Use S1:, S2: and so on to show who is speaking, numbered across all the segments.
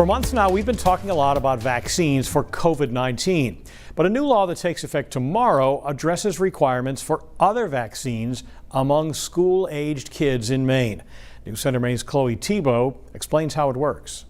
S1: For months now, we've been talking a lot about vaccines for COVID-19, but a new law that takes effect tomorrow addresses requirements for other vaccines among school-aged kids in Maine. News Center Maine's Chloe Thibault explains how it works.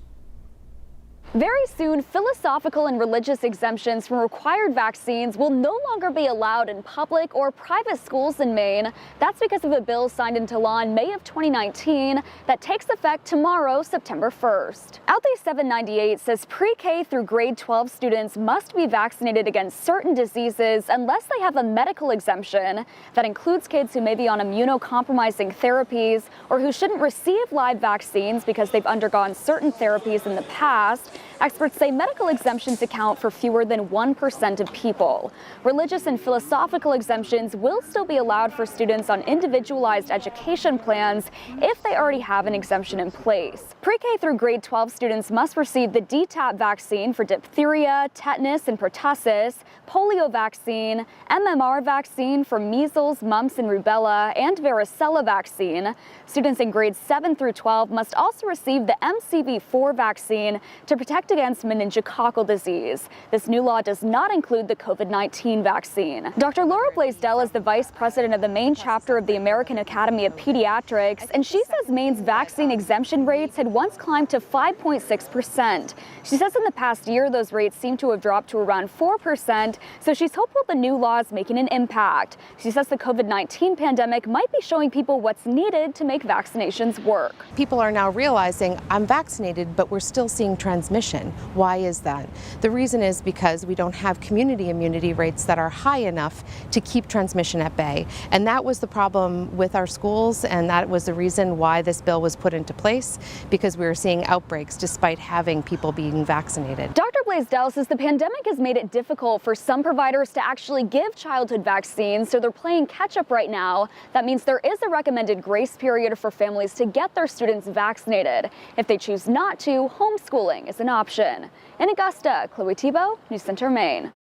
S2: Very soon, philosophical and religious exemptions from required vaccines will no longer be allowed in public or private schools in Maine. That's because of a bill signed into law in May of 2019 that takes effect tomorrow, September 1st. Outlay 798 says pre-K through grade 12 students must be vaccinated against certain diseases unless they have a medical exemption. That includes kids who may be on immunocompromising therapies or who shouldn't receive live vaccines because they've undergone certain therapies in the past. Experts say medical exemptions account for fewer than 1% of people. Religious and philosophical exemptions will still be allowed for students on individualized education plans if they already have an exemption in place. Pre-K through grade 12 students must receive the DTaP vaccine for diphtheria, tetanus, and pertussis, polio vaccine, MMR vaccine for measles, mumps, and rubella, and varicella vaccine. Students in grades 7 through 12 must also receive the MCV4 vaccine to protect against meningococcal disease. This new law does not include the COVID-19 vaccine. Dr. Laura Blaisdell is the vice president of the Maine chapter of the American Academy of Pediatrics, and she says Maine's vaccine exemption rates had once climbed to 5.6%. She says in the past year, those rates seem to have dropped to around 4%, so she's hopeful the new law is making an impact. She says the COVID-19 pandemic might be showing people what's needed to make vaccinations work.
S3: People are now realizing I'm vaccinated, but we're still seeing transmission. Why is that? The reason is because we don't have community immunity rates that are high enough to keep transmission at bay. And that was the problem with our schools, and that was the reason why this bill was put into place, because we were seeing outbreaks despite having people being vaccinated.
S2: Dr. Blaisdell says the pandemic has made it difficult for some providers to actually give childhood vaccines, so they're playing catch up right now. That means there is a recommended grace period for families to get their students vaccinated. If they choose not to, homeschooling is an option. In Augusta, Chloe Thibault, News Center, Maine.